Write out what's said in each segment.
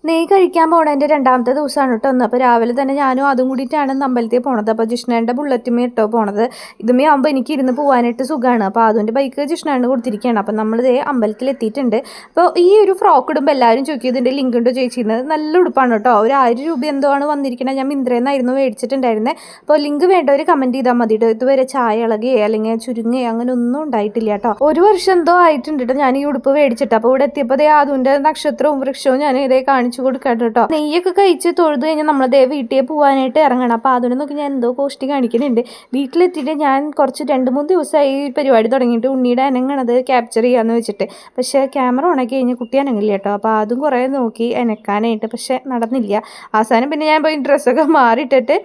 നെയ്യ് കഴിക്കാൻ പോണതിൻ്റെ രണ്ടാമത്തെ ദിവസമാണ് കേട്ടോ ഒന്ന്. അപ്പോൾ രാവിലെ തന്നെ ഞാനും അതും കൂടിയിട്ടാണ് അമ്പലത്തിൽ പോണത്. അപ്പോൾ ജിഷ്ണേൻ്റെ ബുള്ളറ്റുമേ കേട്ടോ പോണത്. ഇതുമേ ആകുമ്പോൾ എനിക്ക് ഇരുന്ന് പോകാനായിട്ട് സുഖമാണ്. അപ്പോൾ അതിൻ്റെ ബൈക്ക് ജിഷ്ണേൻ്റെ കൊടുത്തിരിക്കുകയാണ്. അപ്പോൾ നമ്മളിതേ അമ്പലത്തിൽ എത്തിയിട്ടുണ്ട്. അപ്പോൾ ഈ ഒരു ഫ്രോക്ക് ഇടുമ്പോൾ എല്ലാവരും ചോദിക്കും ഇതിൻ്റെ ലിങ്ക് ഉണ്ടോ ചോദിച്ചിരുന്നത്. നല്ല ഉടുപ്പാണ് കേട്ടോ. ഒരു 1000 രൂപ എന്തോ ആണ് വന്നിരിക്കുന്നത്. ഞാൻ മിന്ത്രയെന്നായിരുന്നു മേടിച്ചിട്ടുണ്ടായിരുന്നത്. അപ്പോൾ ലിങ്ക് വേണ്ടവർ കമൻറ്റ് ചെയ്താൽ മതി കേട്ടോ. ഇതുവരെ ചായ ഇളകുകയോ അല്ലെങ്കിൽ ചുരുങ്ങുകയോ അങ്ങനെ ഒന്നും ഉണ്ടായിട്ടില്ല കേട്ടോ. 1 വർഷം എന്തോ ആയിട്ടുണ്ട് കേട്ടോ ഞാൻ ഈ ഉടുപ്പ് മേടിച്ചിട്ട്. അപ്പോൾ ഇവിടെ എത്തിയപ്പോൾ അതിൻ്റെ നക്ഷത്രവും വൃക്ഷവും ഞാൻ ഇതേ കാണിച്ചു കൊടുക്കാട്ടോ കേട്ടോ. നെയ്യൊക്കെ കഴിച്ച് തൊഴുത് കഴിഞ്ഞാൽ നമ്മളതേ വീട്ടിൽ പോകാനായിട്ട് ഇറങ്ങണം. അപ്പോൾ അതിനെ നോക്കി ഞാൻ എന്തോ കോഷ്ടി കാണിക്കുന്നുണ്ട്. വീട്ടിലെത്തിയിട്ട് ഞാൻ കുറച്ച് 2-3 ദിവസമായി ഈ പരിപാടി തുടങ്ങിയിട്ട് ഉണ്ണിയുടെ അനങ്ങണത് ക്യാപ്ചർ ചെയ്യാമെന്ന് വെച്ചിട്ട്. പക്ഷേ ക്യാമറ ഓണാക്കി കഴിഞ്ഞാൽ കുട്ടി അനങ്ങില്ല കേട്ടോ. അപ്പോൾ അതും കുറേ നോക്കി അനക്കാനായിട്ട്, പക്ഷേ നടന്നില്ല. അവസാനം പിന്നെ ഞാൻ പോയി ഡ്രസ്സൊക്കെ മാറിയിട്ടിട്ട്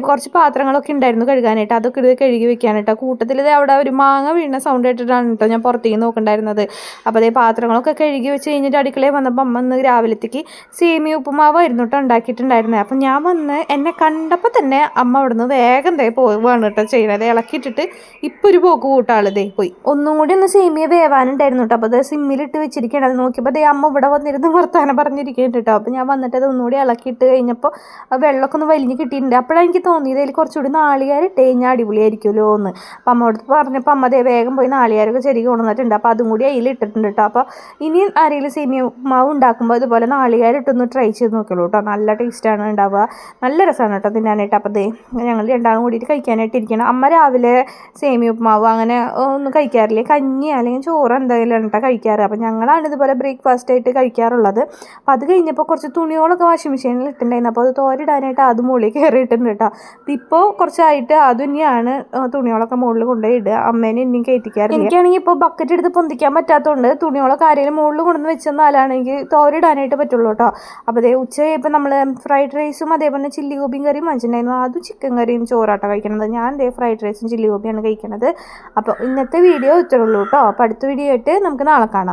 കുറച്ച് പാത്രങ്ങളൊക്കെ ഉണ്ടായിരുന്നു കഴുകാനായിട്ട്. അതൊക്കെ ഇത് കഴുകി വെക്കാനായിട്ടോ. കൂട്ടത്തിൽ ഇത് അവിടെ ഒരു മാങ്ങ വീഴുന്ന സൗണ്ട് കേട്ടിട്ടാണ് കേട്ടോ ഞാൻ പുറത്തേക്ക് നോക്കണ്ടായിരുന്നത്. അപ്പോൾ അതേ പാത്രങ്ങളൊക്കെ കഴുകി വെച്ച് കഴിഞ്ഞിട്ട് അടുക്കളയിൽ വന്നപ്പോൾ അമ്മ ഇന്ന് രാവിലത്തേക്ക് സേമിയ ഉപ്പുമാവായിരുന്നു കേട്ടോ ഉണ്ടാക്കിയിട്ടുണ്ടായിരുന്നത്. അപ്പം ഞാൻ വന്ന് എന്നെ കണ്ടപ്പോൾ തന്നെ അമ്മ അവിടെ നിന്ന് വേഗം പോവുകയാണ് കേട്ടോ ചെയ്യുന്നത്. ഇളക്കിയിട്ടിട്ട് ഇപ്പോൾ ഒരു പോക്ക് കൂട്ടാളിതേ പോയി. ഒന്നും കൂടി ഒന്ന് സേമിയ വേവാനുണ്ടായിരുന്നു കേട്ടോ. അപ്പോൾ അത് സിമ്മിലിട്ട് വെച്ചിരിക്കുകയാണ്. അത് നോക്കിയപ്പോൾ അമ്മ ഇവിടെ വന്നിരുന്ന് വർത്താനം പറഞ്ഞിരിക്കുന്നുണ്ട് കേട്ടോ. അപ്പോൾ ഞാൻ വന്നിട്ട് അത് ഒന്നുകൂടി ഇളക്കിയിട്ട് കഴിഞ്ഞപ്പോൾ വെള്ളമൊക്കെ ഒന്ന് വലിഞ്ഞ് കിട്ടിയിട്ടുണ്ട്. അപ്പോഴാണ് എനിക്ക് തോന്നിയത് അതിൽ കുറച്ചുകൂടി നാളികേരം ഇട്ട് കഴിഞ്ഞാൽ അടിപൊളിയായിരിക്കുമല്ലോ എന്ന്. അപ്പം അമ്മ അടുത്ത് പറഞ്ഞപ്പോൾ അമ്മ വേഗം പോയി നാളികേരമൊക്കെ ചെറിയ കൊണ്ടുവന്നിട്ടുണ്ട്. അപ്പോൾ അതും കൂടി അതിൽ ഇട്ടിട്ടുണ്ട് കേട്ടോ. അപ്പോൾ ഇനി ആരെങ്കിലും സേമിയ ഉപ്പുമാവ് ഉണ്ടാക്കുമ്പോൾ ഇതുപോലെ നാളികേരം ഇട്ടൊന്ന് ട്രൈ ചെയ്ത് നോക്കിയുള്ളൂ കേട്ടോ. നല്ല ടേസ്റ്റാണ് ഉണ്ടാവുക. നല്ല രസമാണ് കേട്ടോ തിന്നാനായിട്ട്. അപ്പോൾ ഞങ്ങൾ രണ്ടാളും കൂടിയിട്ട് കഴിക്കാനായിട്ട് ഇരിക്കണം. അമ്മ രാവിലെ സേമിയ ഉപ്പുമാവ് അങ്ങനെ ഒന്നും കഴിക്കാറില്ല. കഞ്ഞി അല്ലെങ്കിൽ ചോറ് എന്തെങ്കിലും കേട്ടോ കഴിക്കാറ്. അപ്പോൾ ഞങ്ങളാണ് ഇതുപോലെ ബ്രേക്ക്ഫാസ്റ്റ് ആയിട്ട് കഴിക്കാറുള്ളത്. അപ്പോൾ അത് കഴിഞ്ഞപ്പോൾ കുറച്ച് തുണികളൊക്കെ വാഷിംഗ് മെഷീനിൽ ഇട്ടിട്ടുണ്ടായിരുന്നു. അപ്പോൾ അത് തോരിടാനായിട്ട് അത് മുകളിൽ കയറിയിട്ടുണ്ട് കേട്ടോ. അപ്പോൾ ഇപ്പോൾ കുറച്ചായിട്ട് അത് തന്നെയാണ് തുണികളൊക്കെ മുകളിൽ കൊണ്ടുപോയി ഇടുക. അമ്മേനെ ഇനിയും കയറ്റിക്കാറില്ല. എനിക്കാണെങ്കിൽ ഇപ്പോൾ ബക്കറ്റ് എടുത്ത് പൊന്തിക്കാൻ പറ്റാത്തതുകൊണ്ട് തുണികളൊക്കെ ആരെങ്കിലും മുകളിൽ കൊണ്ടുവന്ന് വെച്ചെന്നാലാണെങ്കിൽ തോരിടാനായിട്ട് പറ്റുള്ളൂ കേട്ടോ. അപ്പോൾ ഉച്ചയായപ്പോൾ നമ്മൾ ഫ്രൈഡ് റൈസും അതേപോലെ ചില്ലി ഗോപിയും കറിയും വെച്ചിട്ടുണ്ടായിരുന്നു. അതും ചിക്കൻ കറിയും ചോറാട്ടോ കഴിക്കണത്. ഞാൻ ഫ്രൈഡ് റൈസും ചില്ലി ഗോപിയാണ് കഴിക്കണത്. അപ്പോൾ ഇന്നത്തെ വീഡിയോ ഇത്രയുള്ളൂ കേട്ടോ. അപ്പോൾ അടുത്ത വീഡിയോ ആയിട്ട് നമുക്ക് നാളെ കാണാം.